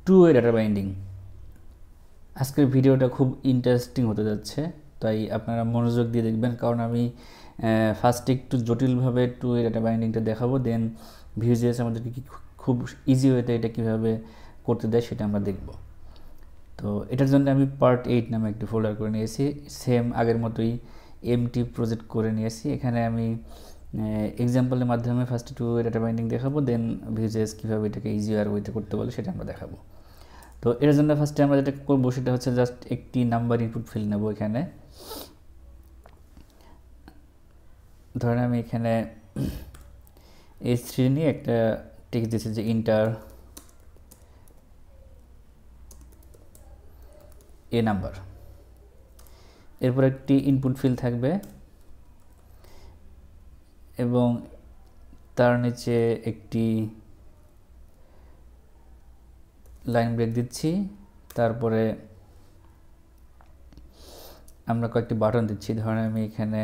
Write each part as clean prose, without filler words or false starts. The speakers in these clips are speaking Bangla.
Two way data binding. আজকের ভিডিওটা খুব ইন্টারেস্টিং হতে যাচ্ছে, তাই আপনারা মনোযোগ দিয়ে দেখবেন, কারণ আমি ফার্স্টে একটু জটিলভাবে টু ওয়ে ডাটা বাইন্ডিংটা দেখাবো, দেন ভিউজেস আমাদেরকে খুব ইজি ওয়েতে এটা কীভাবে করতে দেয় সেটা আমরা দেখব। তো এটার জন্য আমি পার্ট 8 নামে একটি ফোল্ডার করে নিয়েছি, সেম আগের মতোই এমটি প্রজেক্ট করে নিয়েছি। এখানে আমি এক্সাম্পলের মাধ্যমে ফার্স্টে টু ওয়ে ডাটা বাইন্ডিং দেখাবো, দেন ভিউজেস কীভাবে এটাকে ইজিয়ার ওয়েতে করতে বলে সেটা আমরা দেখাবো। তো এর জন্য ফার্স্টে আমরা যেটা করবো সেটা হচ্ছে জাস্ট একটি নাম্বার ইনপুট ফিল্ড নেব। এখানে ধরেন আমি এখানে H3 নিয়ে একটা টেক্সট দিচ্ছি যে ইন্টার এ নাম্বার, এরপর একটি ইনপুট ফিল্ড থাকবে এবং তার নিচে একটি লাইন ব্রেক দিচ্ছি, তারপরে আমরা কয়েকটি বাটন দিচ্ছি। ধরেন আমি এখানে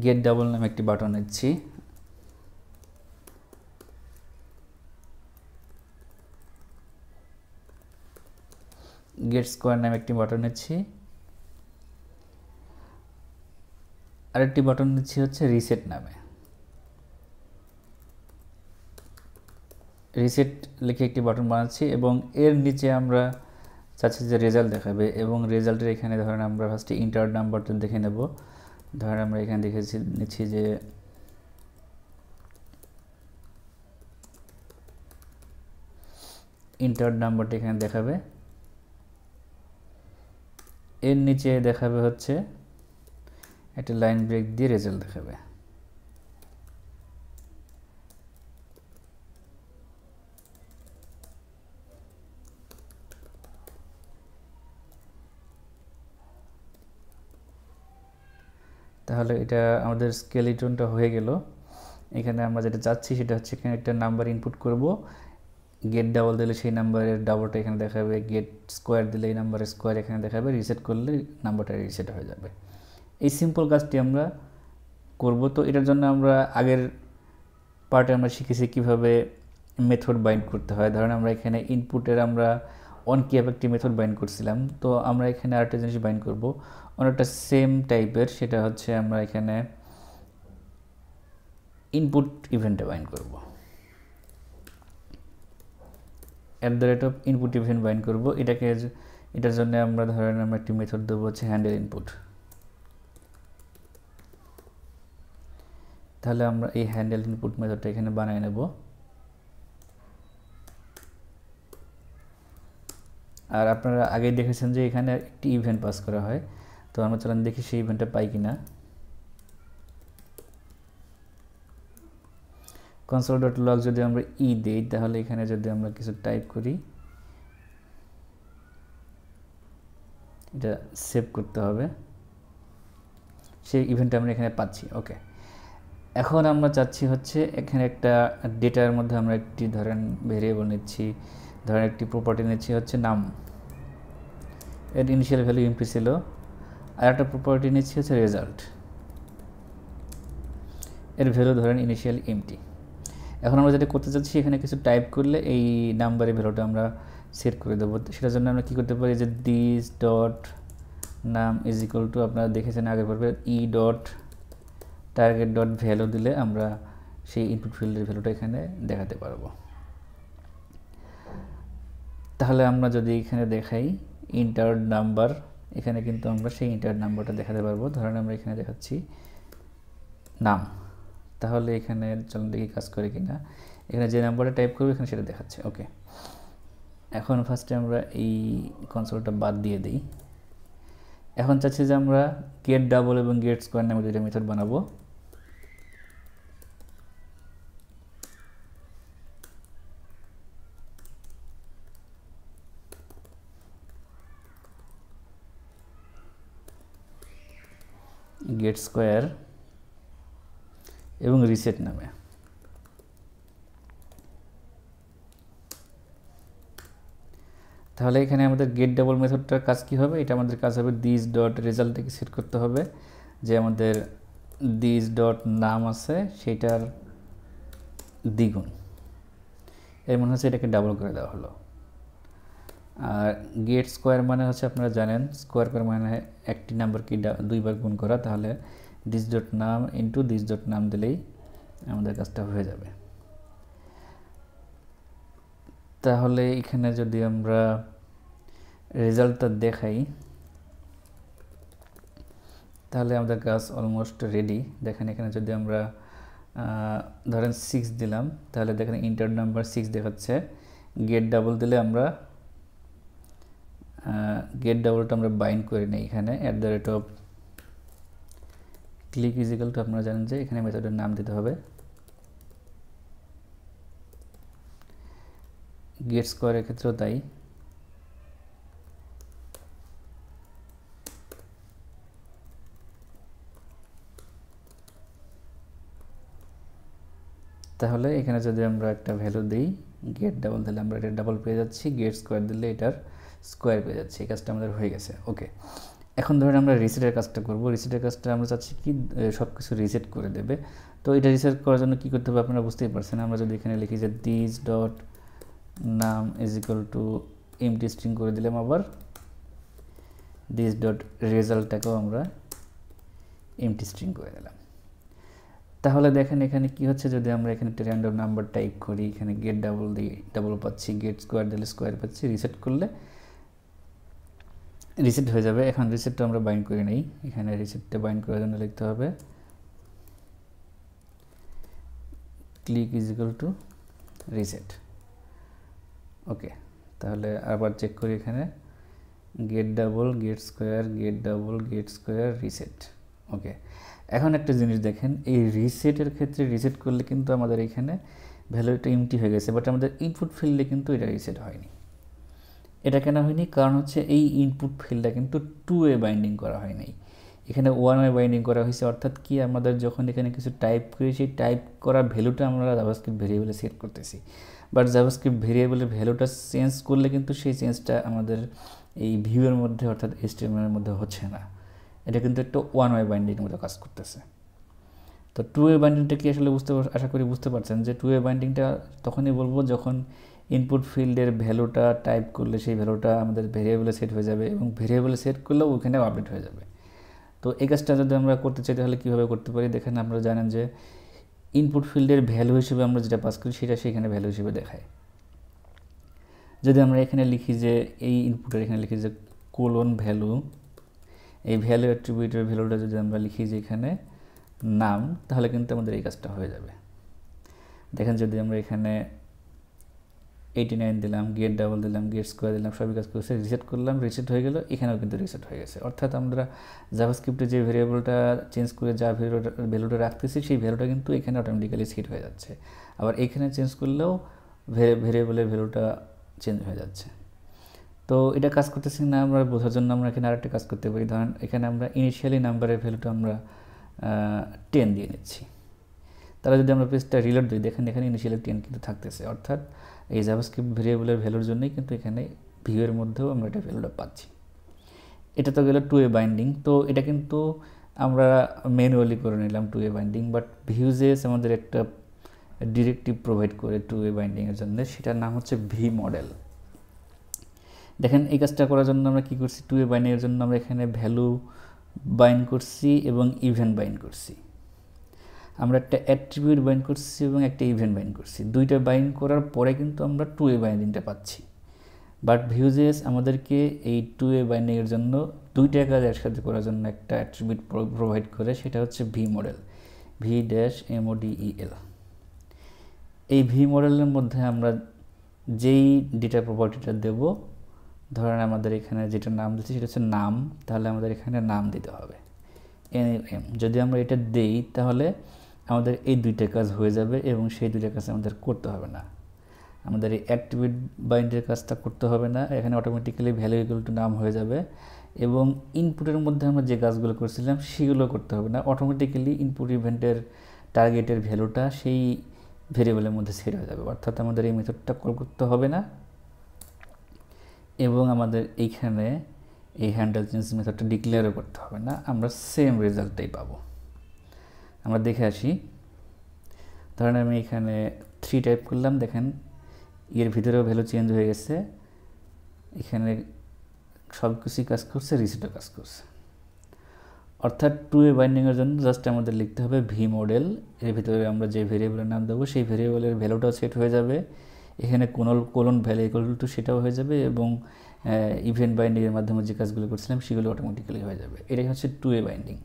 গেট ডাবল নামে একটি বাটন নিচ্ছি, গেট স্কোয়ার নামে একটি বাটন নিচ্ছি, আরেকটি বাটন নিচ্ছি হচ্ছে রিসেট নামে। রিসেট লিখে একটি বাটন বানাচ্ছি এবং এর নিচে আমরা চাচ্ছি যে রেজাল্ট দেখাবে, এবং রেজাল্টের এখানে ধরেন আমরা ফার্স্টে ইন্টার নাম্বারটা দেখে নেব। ধরেন আমরা এখানে নিচ্ছি যে ইন্টার নাম্বারটা এখানে দেখাবে, এর নিচে দেখাবে হচ্ছে একটা লাইন ব্রেক দিয়ে রেজাল্ট দেখাবে। তাহলে এটা আমাদের স্কেলিটনটা হয়ে গেল। এখানে আমরা যেটা চাচ্ছি সেটা হচ্ছে এখানে একটা নাম্বার ইনপুট করব, গেট ডাবল দিলে সেই নাম্বারের ডাবলটা এখানে দেখাবে, গেট স্কোয়ার দিলে এই নাম্বারের স্কোয়ার এখানে দেখাবে, রিসেট করলে নাম্বারটা রিসেট হয়ে যাবে। এই সিম্পল কাজটি আমরা করব। তো এটার জন্য আমরা আগের পার্টে আমরা শিখেছি কিভাবে মেথড বাইন্ড করতে হয়। ধরেন আমরা এখানে ইনপুটের আমরা অন কিভাবে একটি মেথড বাইন্ড করছিলাম, তো আমরা এখানে আরেকটা জিনিস বাইন্ড করব অনেকটা সেম টাইপের, সেটা হচ্ছে আমরা এখানে ইনপুট ইভেন্টে বাইন্ড করব, @input ইভেন্ট বাইন্ড করব। এটার জন্য আমরা ধরেন আমরা একটি মেথড দেবো হচ্ছে হ্যান্ডেল ইনপুট। তাহলে আমরা এই হ্যান্ডেল ইনপুট মেথডটা এখানে বানিয়ে নেব। আর আপনারা আগেই দেখেছেন যে এখানে একটি ইভেন্ট পাস করা হয়, তো আমরা চলেন দেখি সেই ইভেন্টটা পাই কিনা। console.log যদি আমরা ই দেই, তাহলে এখানে যদি আমরা কিছু টাইপ করি, এটা সেভ করতে হবে, সেই ইভেন্টটা আমরা এখানে পাচ্ছি। ওকে, এখন আমরা চাচ্ছি হচ্ছে এখানে একটা ডেটার মধ্যে আমরা একটি ধরেন ভেরিয়েবল নিচ্ছি, ধরেন একটি প্রপার্টি নিচ্ছি হচ্ছে নাম, এর ইনিশিয়াল ভ্যালু এমপি ছিল, আর একটা প্রপার্টি নিচ্ছি হচ্ছে রেজাল্ট, এর ভ্যালু ধরেন ইনিশিয়াল এমটি। এখন আমরা যেটা করতে চাচ্ছি এখানে কিছু টাইপ করলে এই নাম্বারের ভ্যালুটা আমরা সেট করে দেবো। সেটার জন্য আমরা কী করতে পারি যে দিস ডট নাম ইজ ইকুয়াল টু, আপনারা দেখেছেন আগের পর্বে, E dot target dot value দিলে আমরা সেই ইনপুট ফিল্ডের ভ্যালুটা এখানে দেখাতে পারবো। তাহলে আমরা যদি এখানে দেখাই ইন্টার নাম্বার, এখানে কিন্তু আমরা সেই ইন্টার নাম্বারটা দেখাতে পারবো। ধরেন আমরা এখানে দেখাচ্ছি নাম, তাহলে এখানে চলুন দেখি কাজ করে কিনা। এখানে যে নাম্বারটা টাইপ করবো এখানে সেটা দেখাচ্ছে। ওকে, এখন ফার্স্টে আমরা এই কনসোলটা বাদ দিয়ে দিই। এখন চাচ্ছি যে আমরা গেট ডাবল এবং গেট স্কোয়ার নামে দুইটা মেথড বানাবো। গেট স্কোয়ার এবং রিসেট নামে। তাহলে এখানে আমাদের গেট ডাবল মেথডটার কাজ কি হবে, এটা আমাদের কাজ হবে দিস ডট রেজাল্টটাকে সেট করতে হবে, যে আমাদের দিস ডট নাম আছে সেটার দ্বিগুণ, এর মনে হচ্ছে এটাকে ডাবল করে দেওয়া হলো। আর গেট স্কোয়ার মানে হচ্ছে আপনারা জানেন স্কোয়ার করা মানে একটি নাম্বারকে দুইবার গুণ করা, তাহলে দিস ডট নাম ইন্টু দিস ডট নাম দিলেই আমাদের কাজটা হয়ে যাবে। তাহলে এখানে যদি আমরা রেজাল্টটা দেখাই তাহলে আমাদের কাজ অলমোস্ট রেডি। দেখেন এখানে যদি আমরা ধরেন 6 দিলাম, তাহলে দেখেন ইন্টার নাম্বার 6 দেখাচ্ছে। গেট ডাবল দিলে আমরা গেট ডাবলটা আমরা বাইন্ড করে নিই এখানে @ ক্লিক ইজিক্যাল টু, আপনারা জানেন যে এখানে মেথডের নাম দিতে হবে। গেট স্কোয়ারের ক্ষেত্রেও তাই। তাহলে এখানে যদি আমরা একটা ভ্যালু দিই, গেট ডাবল দিলে আমরা এটা ডাবল পেয়ে যাচ্ছি, গেট স্কোয়ার দিলে এটার স্কোয়ার পেয়ে যাচ্ছি। এই কাজটা আমাদের হয়ে গেছে। ওকে, এখন ধরেন আমরা রিসেটের কাজটা করব। রিসেটের কাজটা আমরা চাচ্ছি কি সব কিছু রিসেট করে দেবে। তো এটা রিসেট করার জন্য কী করতে হবে আপনারা বুঝতেই পারছেন। আমরা যদি এখানে লিখি যে দিস ডট নাম is equal two MT string করে দিলাম, আবার দিস ডট রেজাল্টটাকেও আমরা এমটি স্ট্রিং করে দিলাম। তাহলে দেখেন এখানে কি হচ্ছে, যদি আমরা এখানে একটা র্যান্ডম নাম্বার টাইপ করি, এখানে গেট ডাবল দিই ডাবল পাচ্ছি, গেট স্কোয়ার দিলে স্কোয়ার পাচ্ছি, রিসেট করলে রিসেট হয়ে যাবে। এখন রিসেটটা আমরা বাইন্ড করে নেই। এখানে রিসেটটা বাইন্ড করার জন্য লিখতে হবে click is equal to reset. Okay, তাহলে আবার চেক করি এখানে gate double gate square gate double gate square reset. Okay, এখন একটা জিনিস দেখেন, এই রিসেটের ক্ষেত্রে রিসেট করলে কিন্তু আমাদের এখানে ভ্যালুটা এমটি হয়ে গেছে, বাট আমাদের ইনপুট ফিল্ডে কিন্তু এটা রিসেট হয়নি। এটা কেন হয়নি? কারণ হচ্ছে এই ইনপুট ফিল্ডটা কিন্তু 2-ওয়ে বাইন্ডিং করা হয় নাই, এখানে 1-ওয়ে বাইন্ডিং করা হয়েছে। অর্থাৎ কি, আমাদের যখন এখানে কিছু টাইপ করি, সেই টাইপ করা ভ্যালুটা আমরা জাভাস্ক্রিপ্ট ভেরিয়েবলে সেট করতেছি, বাট জাভাস্ক্রিপ্ট ভেরিয়েবলের ভ্যালুটা চেঞ্জ করলে কিন্তু সেই চেঞ্জটা আমাদের এই ভিউয়ের মধ্যে অর্থাৎ HTML এর মধ্যে হচ্ছে না। এটা কিন্তু একটা 1-ওয়ে বাইন্ডিংয়ের মতো কাজ করতেছে। তো 2-ওয়ে বাইন্ডিংটা কি আসলে আশা করি বুঝতে পারছেন যে 2-ওয়ে বাইন্ডিংটা তখনই বলবো যখন ইনপুট ফিল্ডের ভ্যালুটা টাইপ করলে সেই ভ্যালুটা আমাদের ভেরিয়েবলে সেট হয়ে যাবে, এবং ভেরিয়েবলে সেট করলেও ওখানে আপডেট হয়ে যাবে। তো এই কাজটা যদি আমরা করতে চাই তাহলে কীভাবে করতে পারি? দেখেন, আপনারা জানেন যে ইনপুট ফিল্ডের ভ্যালু হিসেবে আমরা যেটা পাস করি সেটা সেখানে ভ্যালু হিসেবে দেখায়। যদি আমরা এখানে লিখি যে এই ইনপুটের এখানে লিখি যে কোলন ভ্যালু, এই ভ্যালু অ্যাট্রিবিউটের ভ্যালুটা যদি আমরা লিখি যে এখানে নাম, তাহলে কিন্তু আমাদের এই কাজটা হয়ে যাবে। দেখেন, যদি আমরা এখানে 89 দিলাম, গেট ডাবল দিলাম, গেট স্কোয়ার দিলাম, সবই কাজ করছে, রিসেট করলাম, রিসেট হয়ে গেল, এখানেও কিন্তু রিসেট হয়ে গেছে। অর্থাৎ আমরা জাভাস্ক্রিপ্টে যে ভেরিয়েবলটা চেঞ্জ করে যা ভ্যালুটা রাখতেছি সেই ভ্যালুটা কিন্তু এখানে অটোমেটিক্যালি সেট হয়ে যাচ্ছে। আবার এখানে চেঞ্জ করলেও ভেরিয়েবলের ভ্যালুটা চেঞ্জ হয়ে যাচ্ছে। তো এটা কাজ করতেছি না আমরা বোঝার জন্য আমরা এখানে আরেকটা কাজ করতে পারি। ধরেন এখানে আমরা ইনিশিয়ালি নাম্বারের ভ্যালুটা আমরা 10 দিয়ে নিচ্ছি। তাহলে যদি আমরা পেজটা রিলোড দিই, দেখেন এখানে ইনিশিয়ালি 10 কিন্তু থাকতেছে। অর্থাৎ এই জাভাস্ক্রিপ্ট ভেরিয়েবলের ভ্যালুর জন্যই কিন্তু এখানে ভিউয়ের মধ্যেও আমরা এটা ভ্যালুটা পাচ্ছি। এটা তো গেল 2-ওয়ে বাইন্ডিং। তো এটা কিন্তু আমরা ম্যানুয়ালি করে নিলাম 2-ওয়ে বাইন্ডিং, বাট ভিউজেস আমাদের একটা ডিরেক্টিভ প্রোভাইড করে 2-ওয়ে বাইন্ডিংয়ের জন্য, সেটার নাম হচ্ছে ভি মডেল। দেখেন, এই কাজটা করার জন্য আমরা কী করছি, 2-ওয়ে বাইন্ডিংয়ের জন্য আমরা এখানে ভ্যালু বাইন্ড করছি এবং ইভেন্ট বাইন্ড করছি। আমরা একটা অ্যাট্রিবিউট বাইন্ড করছি এবং একটা ইভেন্ট বাইন্ড করছি। দুইটা বাইন্ড করার পরে কিন্তু আমরা 2-ওয়ে বাইন্ডিংটা পাচ্ছি। বাট ভিউজেস আমাদেরকে এই 2-ওয়ে বাইন্ডিংয়ের জন্য দুইটা কাজ একসাথে করার জন্য একটা অ্যাট্রিবিউট প্রোভাইড করে, সেটা হচ্ছে ভি মডেল, V-MODEL। এই ভি মডেলের মধ্যে আমরা যেই ডেটা প্রপার্টিটা দেব, ধরেন আমাদের এখানে যেটা নাম দিচ্ছি সেটা হচ্ছে নাম, তাহলে আমাদের এখানে নাম দিতে হবে NAM। যদি আমরা এটা দেই তাহলে আমাদের এই দুইটা কাজ হয়ে যাবে এবং সেই দুইটা কাজ আমাদের করতে হবে না। আমাদের এই অ্যাট্রিবিউট বাইন্ডের কাজটা করতে হবে না, এখানে অটোমেটিক্যালি ভ্যালু ইকুয়াল টু নাম হয়ে যাবে, এবং ইনপুটের মধ্যে আমরা যে কাজগুলো করছিলাম সেগুলো করতে হবে না, অটোমেটিক্যালি ইনপুট ইভেন্টের টার্গেটের ভ্যালুটা সেই ভেরিয়েবলের মধ্যে সেট হয়ে যাবে। অর্থাৎ আমাদের এই মেথডটা কল করতে হবে না, এবং আমাদের এইখানে এই হ্যান্ডেল চেঞ্জ মেথডটা ডিক্লেয়ারও করতে হবে না, আমরা সেম রেজাল্টটাই পাবো। আমরা দেখে আসি, ধরেন আমি এখানে 3 টাইপ করলাম, দেখেন এর ভিতরেও ভ্যালু চেঞ্জ হয়ে গেছে, এখানে সব কিছুই কাজ করছে, রিসিটও কাজ করছে। অর্থাৎ 2A বাইন্ডিংয়ের জন্য জাস্ট আমাদের লিখতে হবে ভি মডেল, এর ভিতরে আমরা যে ভেরিয়েবলের নাম দেবো সেই ভেরিয়েবলের ভ্যালুটাও সেট হয়ে যাবে, এখানে কোলন ভ্যালু ইকুয়াল টু সেটাও হয়ে যাবে, এবং ইভেন্ট বাইন্ডিংয়ের মাধ্যমে যে কাজগুলো করছিলাম সেগুলো অটোমেটিক্যালি হয়ে যাবে। এটাই হচ্ছে 2A বাইন্ডিং।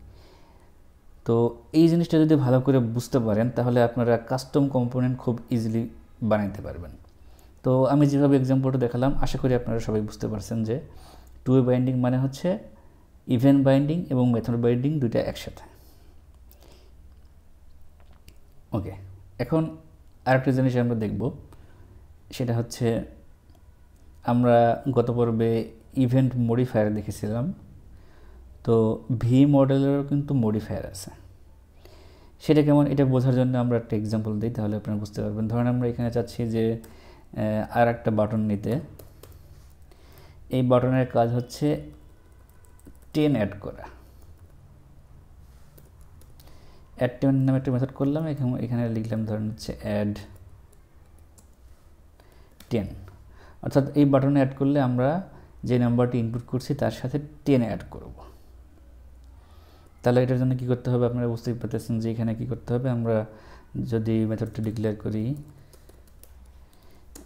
তো এই জিনিসটা যদি ভালো করে বুঝতে পারেন তাহলে আপনারা কাস্টম কম্পোনেন্ট খুব ইজিলি বানাইতে পারবেন। তো আমি যেভাবে এক্সাম্পলটা দেখালাম আশা করি আপনারা সবাই বুঝতে পারছেন যে 2A বাইন্ডিং মানে হচ্ছে ইভেন্ট বাইন্ডিং এবং মেথড বাইন্ডিং দুইটা একসাথে। ওকে, এখন আরেকটা জিনিস আমরা দেখব, সেটা হচ্ছে আমরা গত পর্বে ইভেন্ট মডিফায়ার দেখেছিলাম, তো ভি মডেলেরও কিন্তু মডিফায়ার আছে। সেটা কেমন এটা বোঝার জন্য আমরা একটা এক্সাম্পল দিই, তাহলে আপনারা বুঝতে পারবেন। ধরেন আমরা এখানে চাচ্ছি যে আর একটা বাটন নিতে, এই বাটনের কাজ হচ্ছে 10 অ্যাড করা। অ্যাড 10 নামে একটা মেথড করলাম, এখানে লিখলাম ধরেন হচ্ছে অ্যাড 10, অর্থাৎ এই বাটনে অ্যাড করলে আমরা যে নাম্বারটি ইনপুট করছি তার সাথে 10 অ্যাড করব। তাহলে এটার জন্য কী করতে হবে আপনারা বুঝতেই পারতেছেন যে এখানে কী করতে হবে, আমরা যদি মেথডটা ডিক্লেয়ার করি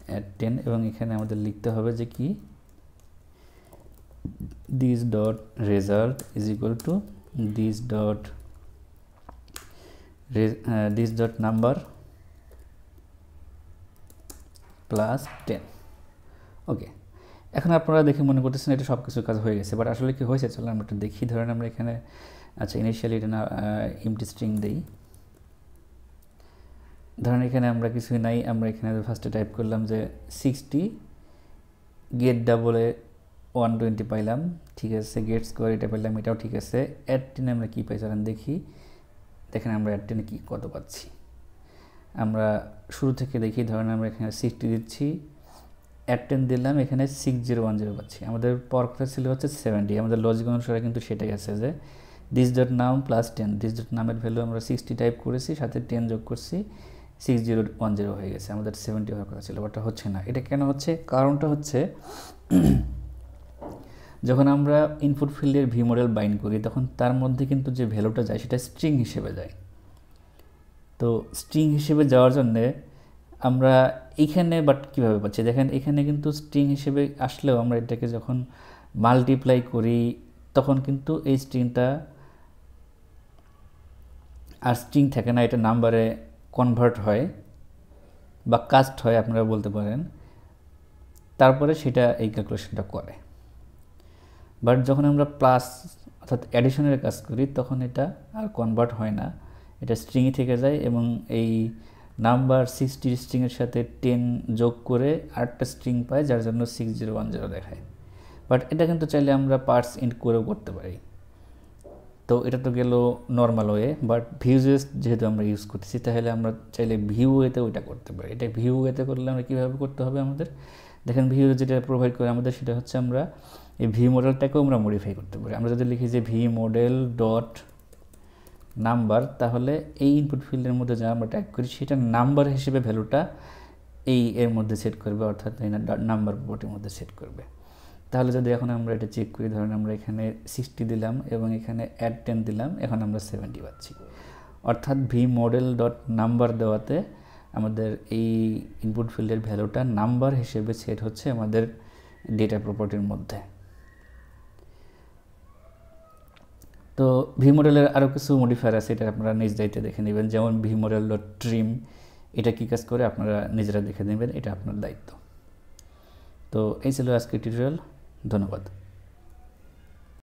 অ্যাড 10, এবং এখানে আমাদের লিখতে হবে যে কি this dot result is equal to this dot number plus 10। ওকে, এখন আপনারা দেখে মনে করতেছেন এটা সব কিছু কাজ হয়ে গেছে, বাট আসলে কি হয়েছে চলো আমরা একটু দেখি। ধরেন আমরা এখানে আচ্ছা ইনিশিয়ালি এটা না এমটি স্ট্রিং দিই, ধরেন এখানে আমরা কিছুই নাই, আমরা এখানে ফার্স্টে টাইপ করলাম যে 60 গেট ডাবলে 120 পাইলাম, ঠিক আছে, গেট স্কোয়ার এটা পাইলাম, এটাও ঠিক আছে। অ্যাড 10 আমরা কী পাই চলেন দেখি, দেখেন আমরা অ্যাড 10 কি কত পাচ্ছি। আমরা শুরু থেকে দেখি, ধরেন আমরা এখানে 60 দিচ্ছি, অ্যাড 10 দিলাম, এখানে 6010 পাচ্ছি। আমাদের পর কথা ছিল হচ্ছে 70, আমাদের লজিক অনুসারে কিন্তু সেটাই আছে যে দিস ডট নাম প্লাস 10, দিস ডট নামের ভ্যালু আমরা 60 টাইপ করেছি, সাথে 10 যোগ করছি, 6010 হয়ে গেছে, আমাদের 70 হওয়ার কথা ছিল, বাট হচ্ছে না। এটা কেন হচ্ছে? কারণটা হচ্ছে যখন আমরা ইনপুট ফিল্ডের ভি মডেল বাইন্ড করি তখন তার মধ্যে কিন্তু যে ভ্যালুটা যায় সেটা স্ট্রিং হিসেবে যায়। তো স্ট্রিং হিসেবে যাওয়ার জন্যে আমরা এইখানে বাট কীভাবে পাচ্ছি দেখেন, এখানে কিন্তু স্ট্রিং হিসেবে আসলেও আমরা এটাকে যখন মাল্টিপ্লাই করি তখন কিন্তু এই স্ট্রিংটা আর স্ট্রিং থাকে না, এটা নাম্বারে কনভার্ট হয় বা কাস্ট হয় আপনারা বলতে পারেন, তারপরে সেটা এই ক্যালকুলেশনটা করে। বাট যখন আমরা প্লাস অর্থাৎ অ্যাডিশনের কাজ করি তখন এটা আর কনভার্ট হয় না, এটা স্ট্রিংই থেকে যায়, এবং এই নাম্বার 60 স্ট্রিংয়ের সাথে 10 যোগ করে আরেকটা স্ট্রিং পায় যার জন্য 6010 দেখায়। বাট এটা কিন্তু চাইলে আমরা পার্টস ইন্ট করেও করতে পারি। তো এটা তো গেল নর্মাল ওয়ে, বাট ভিউজেস যেহেতু আমরা ইউজ করতেছি তাহলে আমরা চাইলে ভিউ ওয়েতে ওইটা করতে পারি। এটা ভিউ ওয়েতে করলে আমরা কীভাবে করতে হবে, আমাদের দেখেন ভিউ যেটা প্রোভাইড করে আমাদের সেটা হচ্ছে আমরা এই ভি মডেলটাকেও আমরা মডিফাই করতে পারি। আমরা যদি লিখি যে ভি মডেল ডট নাম্বার, তাহলে এই ইনপুট ফিল্ডের মধ্যে যা আমরা টাইপ করি সেটা নাম্বার হিসেবে ভ্যালুটা এর মধ্যে সেট করবে, অর্থাৎ এই নাম্বার প্রপার্টির মধ্যে সেট করবে। তাহলে যদি এখন আমরা এটা চেক করি, ধরেন আমরা এখানে 60 দিলাম এবং এখানে অ্যাড 10 দিলাম, এখন আমরা 70 পাচ্ছি। অর্থাৎ ভি মডেল ডট নাম্বার দেওয়াতে আমাদের এই ইনপুট ফিল্ডের ভ্যালুটা নাম্বার হিসেবে সেট হচ্ছে আমাদের ডেটা প্রপার্টির মধ্যে। তো ভি মডেলের আরও কিছু মডিফায়ার আছে, এটা আপনারা নিজ দায়িত্বে দেখে নেবেন, যেমন ভি মডেল ডট ট্রিম, এটা কী কাজ করে আপনারা নিজেরা দেখে নেবেন, এটা আপনার দায়িত্ব। তো এই ছিল আজকের টিউটোরিয়াল, ধন্যবাদ।